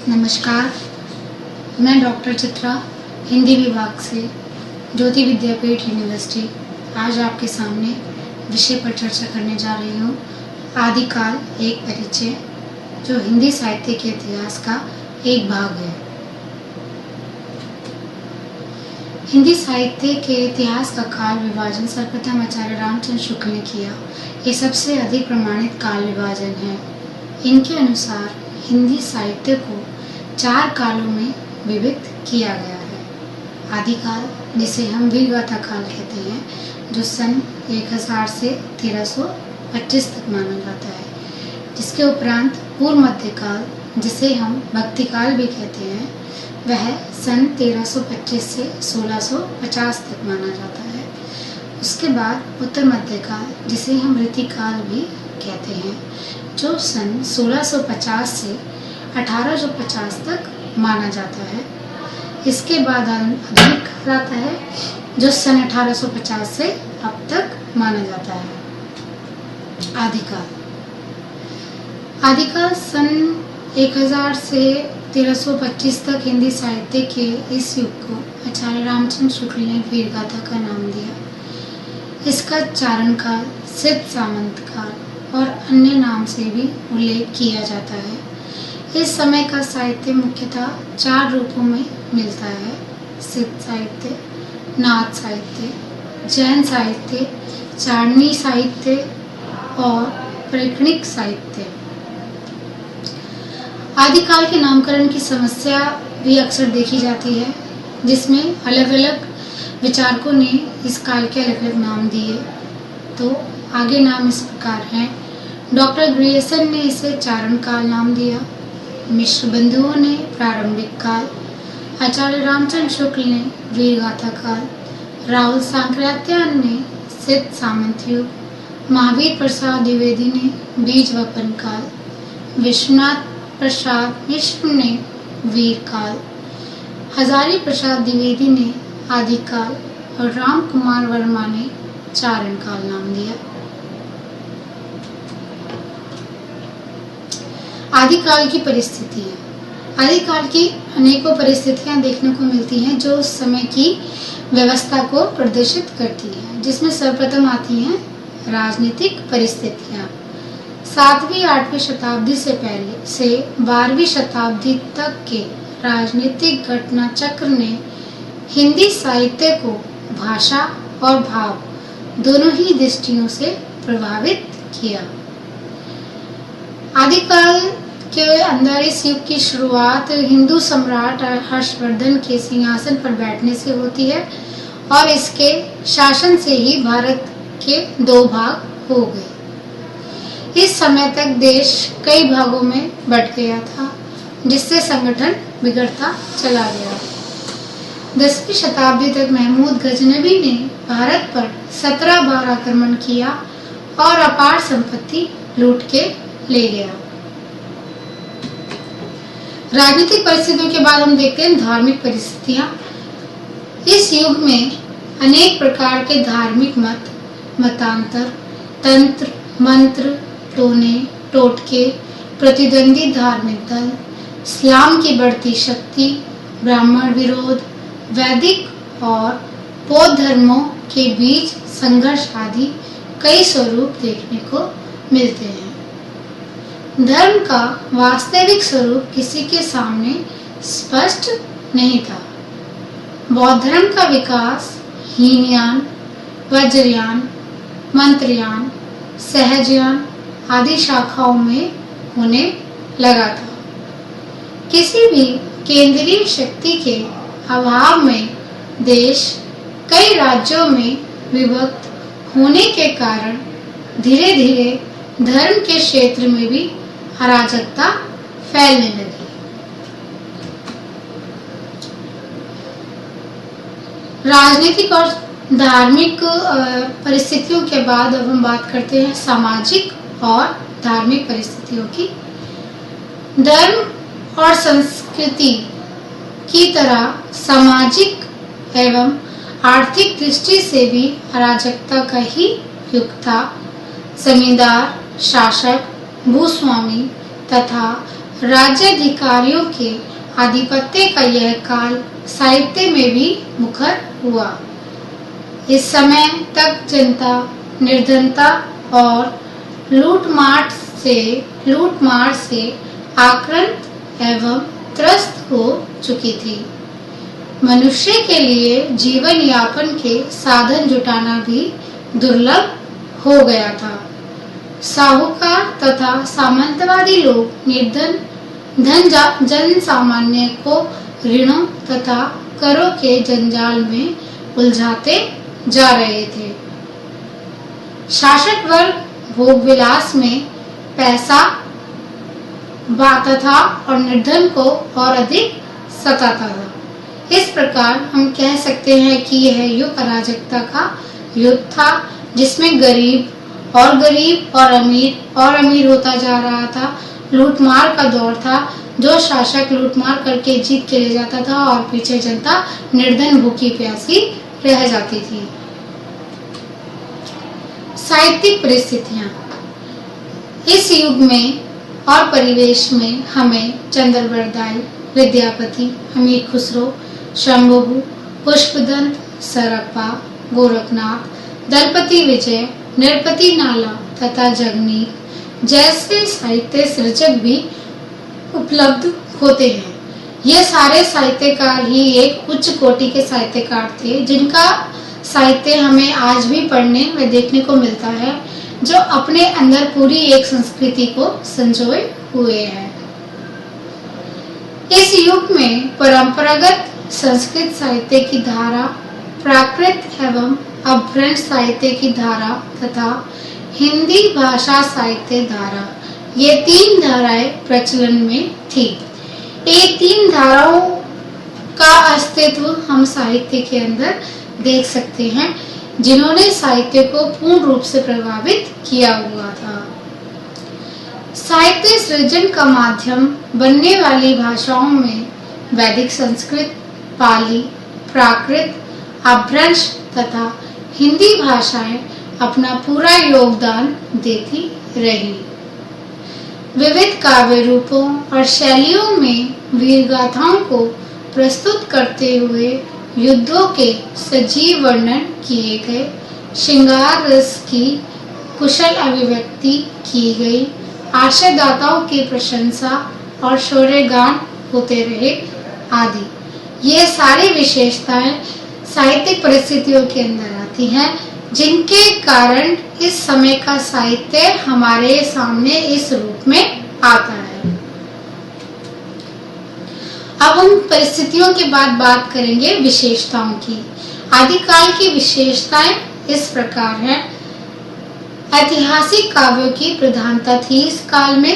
नमस्कार, मैं डॉक्टर चित्रा हिंदी विभाग से ज्योति विद्यापीठ यूनिवर्सिटी आज आपके सामने विषय पर चर्चा करने जा रही हूँ। आदिकाल एक परिचय, जो हिंदी साहित्य के इतिहास का एक भाग है। हिंदी साहित्य के इतिहास का काल विभाजन सर्वप्रथम आचार्य रामचंद्र शुक्ल ने किया। ये सबसे अधिक प्रमाणित काल विभाजन है। इनके अनुसार हिंदी साहित्य को 4 कालों में विभक्त किया गया है। आदिकाल, जिसे हम वीरगाथा काल कहते हैं, जो सन 1000 से 1325 तक माना जाता है। जिसके उपरांत पूर्व मध्यकाल, जिसे हम भक्तिकाल भी कहते हैं, वह सन 1325 से 1650 तक माना जाता है। उसके बाद उत्तर मध्यकाल, जिसे हम रीतिकाल भी कहते हैं, जो सन 1650 से 1850 तक माना जाता है। इसके बाद आधुनिक काल आता है, जो सन 1850 से अब तक माना जाता है। आदिकाल सन 1000 से 1325 तक हिंदी साहित्य के इस युग को आचार्य रामचंद्र शुक्ल ने वीरगाथा का नाम दिया। इसका चारण काल, सिद्ध सामंत काल और अन्य नाम से भी उल्लेख किया जाता है। इस समय का साहित्य मुख्यतः 4 रूपों में मिलता है: सिद्ध साहित्य, नाथ साहित्य, जैन साहित्य, चारणी साहित्य और प्रकरणिक साहित्य। आदिकाल के नामकरण की समस्या भी अक्सर देखी जाती है, जिसमें अलग अलग विचारकों ने इस काल के अलग अलग नाम दिए। तो आगे नाम इस प्रकार हैं। डॉक्टर ग्रियर्सन ने इसे चारण काल नाम दिया, मिश्र बंधुओं ने प्रारंभिक काल, आचार्य रामचंद्र शुक्ल ने वीरगाथा काल, राहुल सांकृत्यायन ने सिद्ध सामंत युग, महावीर प्रसाद द्विवेदी ने बीज वपन काल, विश्वनाथ प्रसाद मिश्र ने वीर काल, हजारी प्रसाद द्विवेदी ने आदिकाल और राम कुमार वर्मा ने चारण काल नाम दिया। आदिकाल की परिस्थितियां। आदिकाल की अनेकों परिस्थितियां देखने को मिलती हैं, जो उस समय की व्यवस्था को प्रदर्शित करती हैं, जिसमें सर्वप्रथम आती हैं राजनीतिक परिस्थितियां। 7वीं-8वीं शताब्दी से पहले से 12वीं शताब्दी तक के राजनीतिक घटना चक्र ने हिंदी साहित्य को भाषा और भाव दोनों ही दृष्टियों से प्रभावित किया। आदिकाल के अंदर इस युग की शुरुआत हिंदू सम्राट हर्षवर्धन के सिंहासन पर बैठने से होती है और इसके शासन से ही भारत के 2 भाग हो गए। इस समय तक देश कई भागों में बंट गया था, जिससे संगठन बिगड़ता चला गया। 10वीं शताब्दी तक महमूद गजनवी ने भारत पर 17 बार आक्रमण किया और अपार संपत्ति लूट के ले गया। राजनीतिक परिस्थितियों के बाद हम देखते हैं धार्मिक परिस्थितियां। इस युग में अनेक प्रकार के धार्मिक मतांतर, तंत्र, मंत्र, टोने, टोटके, प्रतिद्वंदी धार्मिक दल, इस्लाम की बढ़ती शक्ति, ब्राह्मण विरोध, वैदिक और बौद्ध धर्मों के बीच संघर्ष आदि कई स्वरूप देखने को मिलते हैं। धर्म का वास्तविक स्वरूप किसी के सामने स्पष्ट नहीं था। बौद्ध धर्म का विकास हीनयान, वज्रयान, मंत्रयान, सहजयान आदि शाखाओं में होने लगा था। किसी भी केंद्रीय शक्ति के अभाव में देश कई राज्यों में विभक्त होने के कारण धीरे धीरे धर्म के क्षेत्र में भी अराजकता फैलने लगी। राजनीतिक और धार्मिक परिस्थितियों के बाद अब हम बात करते हैं सामाजिक और धार्मिक परिस्थितियों की। धर्म और संस्कृति की तरह सामाजिक एवं आर्थिक दृष्टि से भी अराजकता का ही युग था। जमींदार, शासक, भूस्वामी तथा राज्याधिकारियों के आधिपत्य का यह काल साहित्य में भी मुखर हुआ। इस समय तक जनता निर्धनता और लूटमार से आक्रांत एवं त्रस्त हो चुकी थी। मनुष्य के लिए जीवन यापन के साधन जुटाना भी दुर्लभ हो गया था। साहूकार तथा सामंतवादी लोग निर्धन जन सामान्य को ऋणों तथा करों के जंजाल में उलझाते जा रहे थे। शासक वर्ग भोग विलास में पैसा बांटता था और निर्धन को और अधिक सताता था। इस प्रकार हम कह सकते हैं कि यह युग अराजकता का युग था, जिसमें गरीब और अमीर होता जा रहा था। लूटमार का दौर था, जो शासक लूटमार करके जीत के ले जाता था और पीछे जनता निर्धन भूखी प्यासी रह जाती थी। साहित्यिक परिस्थितियां। इस युग में और परिवेश में हमें चंद्रबरदाई, विद्यापति, अमीर खुसरो, शंभुबु, पुष्पदंत, सरप्पा, गोरखनाथ, दलपति विजय, नरपति नाला तथा जगनीत जैसे साहित्य सृजक भी उपलब्ध होते हैं। ये सारे साहित्यकार ही एक उच्च कोटि के साहित्यकार थे, जिनका साहित्य हमें आज भी पढ़ने व देखने को मिलता है, जो अपने अंदर पूरी एक संस्कृति को संजोए हुए हैं। इस युग में परंपरागत संस्कृत साहित्य की धारा, प्राकृत एवं अपभ्रंश साहित्य की धारा तथा हिंदी भाषा साहित्य धारा, ये तीन धाराएं प्रचलन में थी। ये तीन धाराओं का अस्तित्व हम साहित्य के अंदर देख सकते हैं, जिन्होंने साहित्य को पूर्ण रूप से प्रभावित किया हुआ था। साहित्य सृजन का माध्यम बनने वाली भाषाओं में वैदिक संस्कृत, पाली, प्राकृत, अपभ्रंश तथा हिंदी भाषाएं अपना पूरा योगदान देती रही। विविध काव्य रूपों और शैलियों में वीर गाथाओं को प्रस्तुत करते हुए युद्धों के सजीव वर्णन किए गए, श्रृंगार रस की कुशल अभिव्यक्ति की गई, आशयदाताओं की प्रशंसा और शौर्यगान होते रहे आदि। ये सारी विशेषताएं साहित्यिक परिस्थितियों के अंदर आती हैं, जिनके कारण इस समय का साहित्य हमारे सामने इस रूप में आता है। अब हम परिस्थितियों के बाद बात करेंगे विशेषताओं की। आदिकाल की विशेषताएं इस प्रकार हैं। ऐतिहासिक काव्यों की प्रधानता थी। इस काल में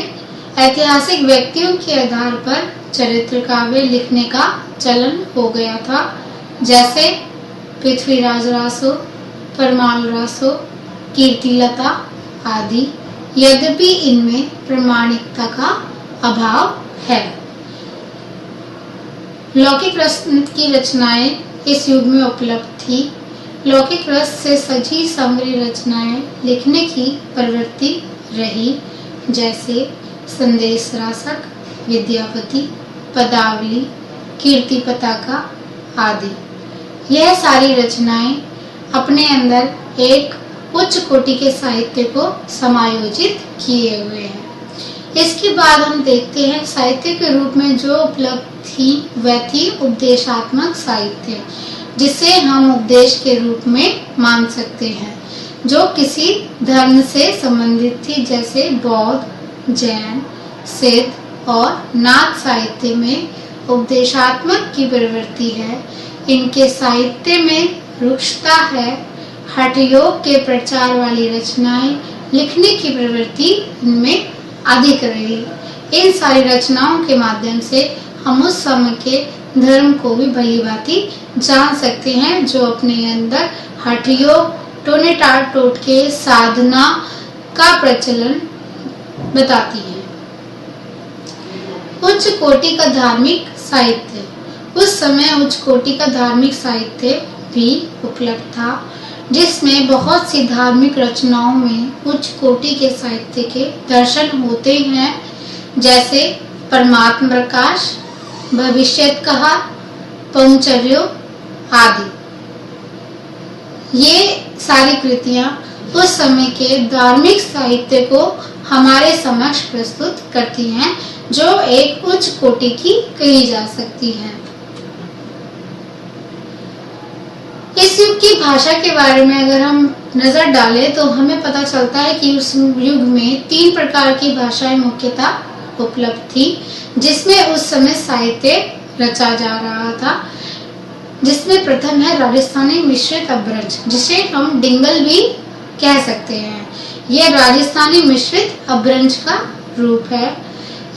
ऐतिहासिक व्यक्तियों के आधार पर चरित्र काव्य लिखने का चलन हो गया था, जैसे पृथ्वीराज रासो, परमाल रासो, कीर्तिलता आदि। यद्यपि इनमें प्रामाणिकता का अभाव है। लौकिक रस की रचनाएं इस युग में उपलब्ध थी। लौकिक रस से सजी संवरी रचनाएं लिखने की प्रवृत्ति रही, जैसे संदेश रासक, विद्यापति, पदावली, कीर्ति पताका आदि। यह सारी रचनाएं अपने अंदर एक उच्च कोटि के साहित्य को समायोजित किए हुए हैं। इसके बाद हम देखते हैं साहित्य के रूप में जो उपलब्ध थी वह थी उपदेशात्मक साहित्य, जिसे हम उपदेश के रूप में मान सकते हैं, जो किसी धर्म से संबंधित थी, जैसे बौद्ध, जैन, सिद्ध और नाथ साहित्य में उपदेशात्मक की प्रवृत्ति है। इनके साहित्य में रुक्षता है। हठ योग के प्रचार वाली रचनाएं लिखने की प्रवृत्ति इनमें अधिक रही। इन सारी रचनाओं के माध्यम से हम उस समय के धर्म को भी भलीभांति जान सकते हैं, जो अपने अंदर हठ योग, टोने टोटके साधना का प्रचलन बताती है। उच्च कोटि का धार्मिक साहित्य। उस समय उच्च कोटि का धार्मिक साहित्य भी उपलब्ध था, जिसमें बहुत सी धार्मिक रचनाओं में उच्च कोटि के साहित्य के दर्शन होते हैं, जैसे परमात्म प्रकाश, भविष्यत कहा, पंचर्यो आदि। ये सारी कृतियां उस समय के धार्मिक साहित्य को हमारे समक्ष प्रस्तुत करती हैं, जो एक उच्च कोटि की कही जा सकती हैं। इस युग की भाषा के बारे में अगर हम नजर डालें तो हमें पता चलता है कि उस युग में 3 प्रकार की भाषाएं मुख्यतः उपलब्ध थी, जिसमें उस समय साहित्य रचा जा रहा था, जिसमें प्रथम है राजस्थानी मिश्रित अपभ्रंश, जिसे हम डिंगल भी कह सकते हैं। यह राजस्थानी मिश्रित अपभ्रंश का रूप है।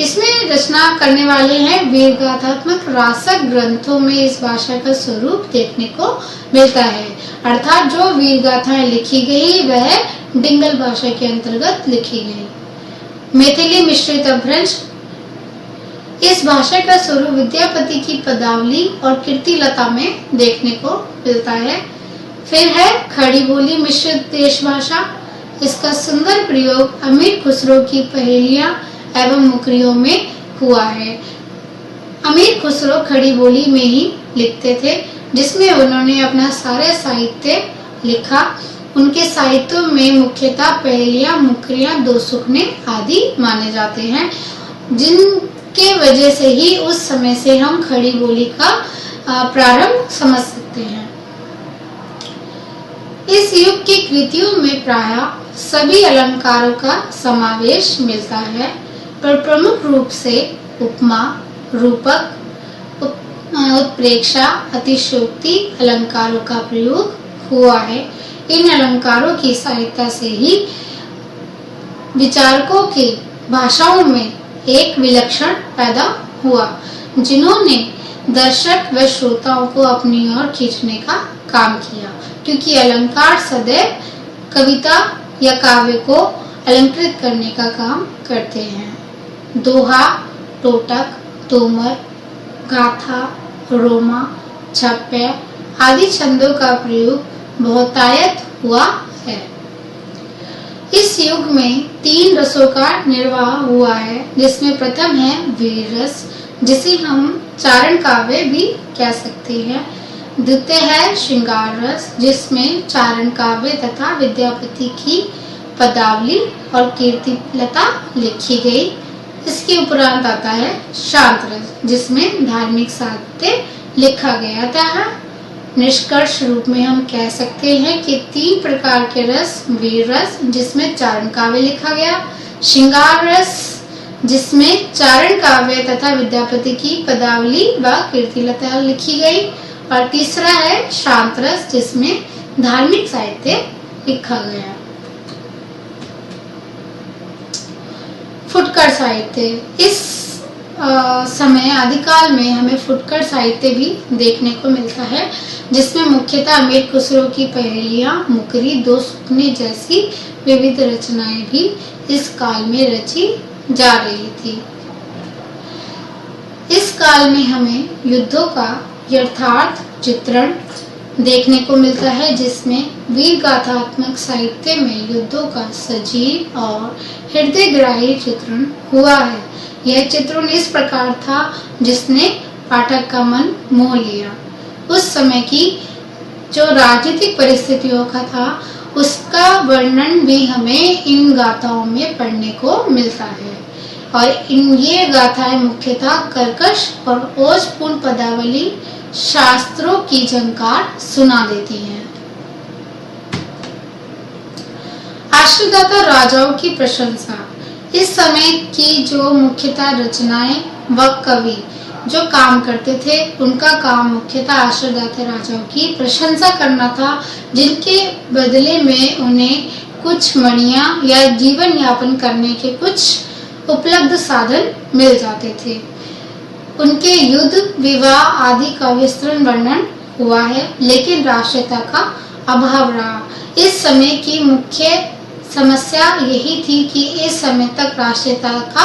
इसमें रचना करने वाले हैं वीरगाथात्मक रासक ग्रंथों में इस भाषा का स्वरूप देखने को मिलता है, अर्थात जो वीर गाथाएं लिखी गई वह डिंगल भाषा के अंतर्गत लिखी गई। मैथिली मिश्रित अपभ्रंश, इस भाषा का स्वरूप विद्यापति की पदावली और कीर्तिलता में देखने को मिलता है। फिर है खड़ी बोली मिश्रित देश भाषा, इसका सुंदर प्रयोग अमीर खुसरो की पहेलियां एवं मुकरियों में हुआ है। अमीर खुसरो खड़ी बोली में ही लिखते थे, जिसमें उन्होंने अपना सारा साहित्य लिखा। उनके साहित्यों में मुख्यतः पहेलियां, मुकरियां, दो सुखने आदि माने जाते हैं, जिनके वजह से ही उस समय से हम खड़ी बोली का प्रारंभ समझ सकते हैं। इस युग की कृतियों में प्रायः सभी अलंकारों का समावेश मिलता है, पर प्रमुख रूप से उपमा, रूपक, उत्प्रेक्षा, अतिशयोक्ति अलंकारों का प्रयोग हुआ है। इन अलंकारों की सहायता से ही विचारकों की भाषाओं में एक विलक्षण पैदा हुआ, जिन्होंने दर्शक व श्रोताओं को अपनी ओर खींचने का काम किया, क्योंकि अलंकार सदैव कविता या काव्य को अलंकृत करने का काम करते हैं। दोहा, टोटक, तोमर, गाथा, रोमा, छप्पे आदि छंदों का प्रयोग बहुतायत हुआ है। इस युग में 3 रसों का निर्वाह हुआ है, जिसमें प्रथम है वीर रस, जिसे हम चारण काव्य भी कह सकते हैं। द्वितीय है श्रृंगार रस, जिसमें चारण काव्य तथा विद्यापति की पदावली और कीर्तिलता लिखी गई। इसके उपरांत आता है शांत रस, जिसमें धार्मिक साहित्य लिखा गया था। निष्कर्ष रूप में हम कह सकते हैं कि 3 प्रकार के रस, वीर रस जिसमें चारण काव्य लिखा गया, श्रृंगार रस जिसमें चारण काव्य तथा विद्यापति की पदावली व कीर्तिलता लिखी गई, और तीसरा है शांत रस, जिसमें धार्मिक साहित्य लिखा गया। फुटकर साहित्य, इस समय आदिकाल में हमें फुटकर साहित्य भी देखने को मिलता है, जिसमें मुख्यतः अमीर खुसरो की पहेलियां, मुकरी, दो सुखने जैसी विविध रचनाएं भी इस काल में रची जा रही थी। इस काल में हमें युद्धों का यथार्थ चित्रण देखने को मिलता है, जिसमें वीर गाथात्मक साहित्य में युद्धों का सजीव और हृदयग्राही चित्रण हुआ है। यह चित्रण इस प्रकार था जिसने पाठक का मन मोह लिया। उस समय की जो राजनीतिक परिस्थितियों का था, उसका वर्णन भी हमें इन गाथाओं में पढ़ने को मिलता है, और ये गाथाएं मुख्यतः कर्कश और ओजपूर्ण पदावली शास्त्रों की झंकार सुना देती हैं। आश्रयदाता राजाओं की प्रशंसा, इस समय की जो मुख्यतः रचनाएं व कवि जो काम करते थे, उनका काम मुख्यतः आश्रयदाता राजाओं की प्रशंसा करना था, जिनके बदले में उन्हें कुछ मणियां या जीवन यापन करने के कुछ उपलब्ध साधन मिल जाते थे। उनके युद्ध, विवाह आदि का विस्तृत वर्णन हुआ है, लेकिन राष्ट्रीयता का अभाव रहा। इस समय की मुख्य समस्या यही थी कि इस समय तक राष्ट्रीयता का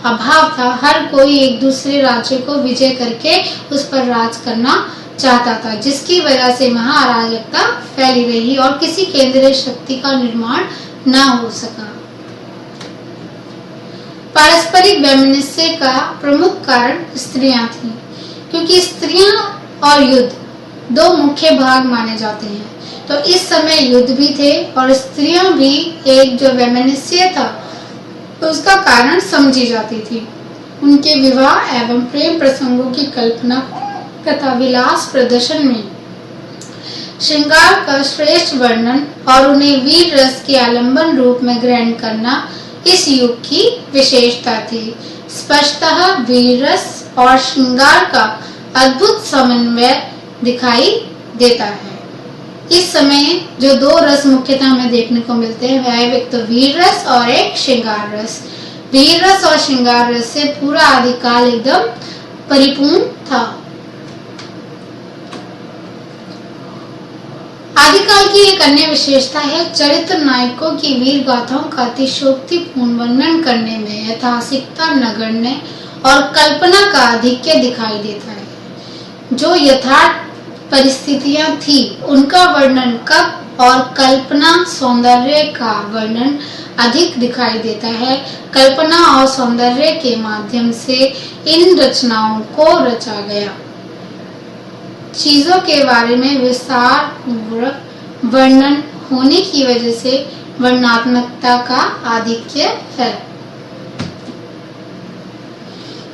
अभाव था। हर कोई एक दूसरे राज्य को विजय करके उस पर राज करना चाहता था, जिसकी वजह से महाअराजकता फैली रही और किसी केंद्रीय शक्ति का निर्माण न हो सका। पारस्परिक वैमनस्य का प्रमुख कारण स्त्रियां थीं, क्योंकि स्त्रियां और युद्ध दो मुख्य भाग माने जाते हैं। तो इस समय युद्ध भी थे और स्त्रियां भी एक जो वैमनस्य था उसका कारण समझी जाती थी। उनके विवाह एवं प्रेम प्रसंगों की कल्पना तथा विलास प्रदर्शन में श्रृंगार का श्रेष्ठ वर्णन और उन्हें वीर रस के आलंबन रूप में ग्रहण करना इस युग की विशेषता थी। स्पष्टतः वीर रस और श्रृंगार का अद्भुत समन्वय दिखाई देता है। इस समय जो दो रस मुख्यतः हमें देखने को मिलते हैं वह एक तो वीर रस और एक श्रृंगार रस। वीर रस और श्रृंगार रस से पूरा आदिकाल एकदम परिपूर्ण था। आदिकाल की एक अन्य विशेषता है चरित्र नायकों की वीर गाथाओं का अतिशयोक्तिपूर्ण वर्णन करने में ऐतिहासिकता नगण्य और कल्पना का आधिक्य दिखाई देता है। जो यथार्थ परिस्थितियां थी उनका वर्णन कब और कल्पना सौंदर्य का वर्णन अधिक दिखाई देता है। कल्पना और सौंदर्य के माध्यम से इन रचनाओं को रचा गया। चीजों के बारे में विस्तार पूर्वक वर्णन होने की वजह से वर्णनात्मकता का आधिक्य है।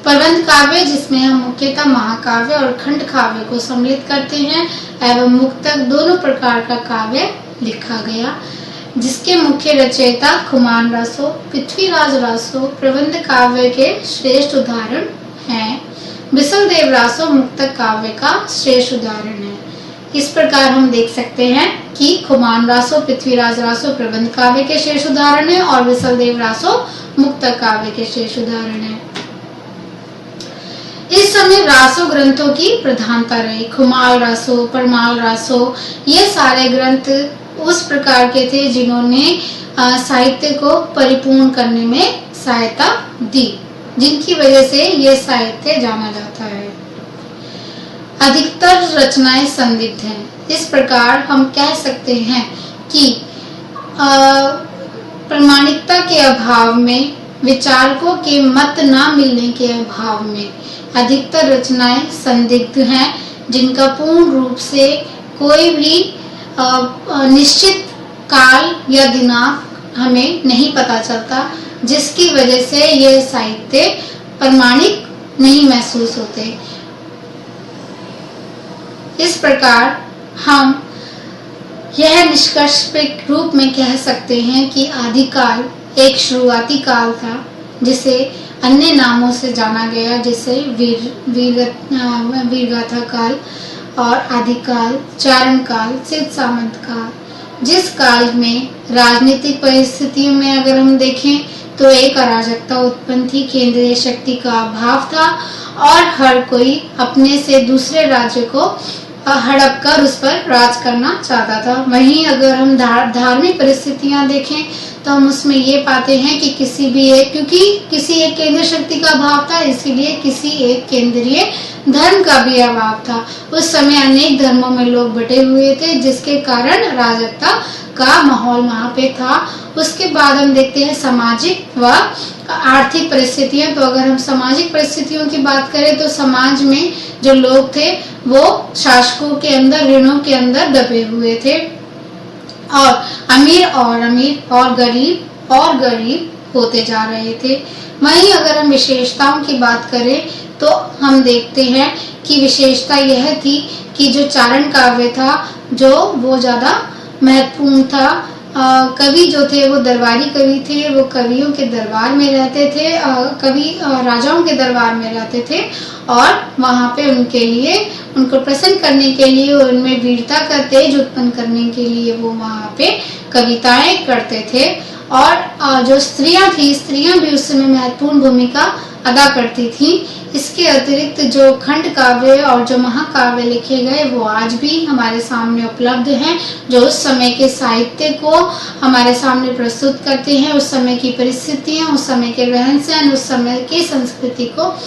प्रबंध काव्य, जिसमें हम मुख्यतः महाकाव्य और खंड काव्य को सम्मिलित करते हैं, एवं मुक्तक दोनों प्रकार का काव्य लिखा गया, जिसके मुख्य रचयिता खुमान रासो, पृथ्वीराज रासो प्रबंध काव्य के श्रेष्ठ उदाहरण हैं। बिसल रासो मुक्तक काव्य का श्रेष्ठ उदाहरण है। इस प्रकार हम देख सकते हैं कि खुमान रासो, पृथ्वीराज रासो प्रबंध काव्य के श्रेष्ठ उदाहरण है और बिसल रासो मुक्तक काव्य के श्रेष्ठ उदाहरण है। इस समय रासो ग्रंथों की प्रधानता रही। खुमाल रासो, परमाल रासो, ये सारे ग्रंथ उस प्रकार के थे जिन्होंने साहित्य को परिपूर्ण करने में सहायता दी, जिनकी वजह से ये साहित्य जाना जाता है। अधिकतर रचनाएं संदिग्ध हैं। इस प्रकार हम कह सकते हैं कि प्रामाणिकता के अभाव में, विचारकों के मत न मिलने के अभाव में अधिकतर रचनाएं संदिग्ध हैं, जिनका पूर्ण रूप से कोई भी निश्चित काल या दिनांक हमें नहीं पता चलता, जिसकी वजह से यह साहित्य प्रामाणिक नहीं महसूस होते। इस प्रकार हम यह निष्कर्ष के रूप में कह सकते हैं कि आदिकाल एक शुरुआती काल था, जिसे अन्य नामों से जाना गया, जैसे वीरगाथा काल और आदिकाल, चारण काल, सिद्ध सामंत काल। जिस काल में राजनीतिक परिस्थितियों में अगर हम देखें तो एक अराजकता उत्पन्न थी, केंद्रीय शक्ति का अभाव था और हर कोई अपने से दूसरे राज्य को हड़प कर उस पर राज करना चाहता था। वहीं अगर हम धार्मिक परिस्थितियां देखें तो हम उसमें ये पाते हैं कि क्योंकि किसी एक केंद्रीय शक्ति का अभाव था, इसीलिए किसी एक केंद्रीय धर्म का भी अभाव था। उस समय अनेक धर्मों में लोग बटे हुए थे, जिसके कारण अराजकता का माहौल वहाँ पे था। उसके बाद हम देखते हैं सामाजिक व आर्थिक परिस्थितियां। तो अगर हम सामाजिक परिस्थितियों की बात करें तो समाज में जो लोग थे वो शासकों के अंदर, ऋणों के अंदर दबे हुए थे और अमीर और गरीब होते जा रहे थे। वहीं अगर हम विशेषताओं की बात करें तो हम देखते हैं कि विशेषता यह थी कि जो चारण काव्य था वो ज्यादा महत्वपूर्ण था। कवि जो थे वो दरबारी कवि थे, वो कवियों के दरबार में रहते थे, कवि राजाओं के दरबार में रहते थे और वहाँ पे उनको प्रसन्न करने के लिए, उनमें वीरता का तेज उत्पन्न करने के लिए वो वहाँ पे कविताएं करते थे। और जो स्त्रियां भी उस समय महत्वपूर्ण भूमिका अदा करती थी। इसके अतिरिक्त जो खंड काव्य और जो महाकाव्य लिखे गए वो आज भी हमारे सामने उपलब्ध हैं, जो उस समय के साहित्य को हमारे सामने प्रस्तुत करते हैं, उस समय की परिस्थितियां, उस समय के रहन सहन, उस समय की संस्कृति को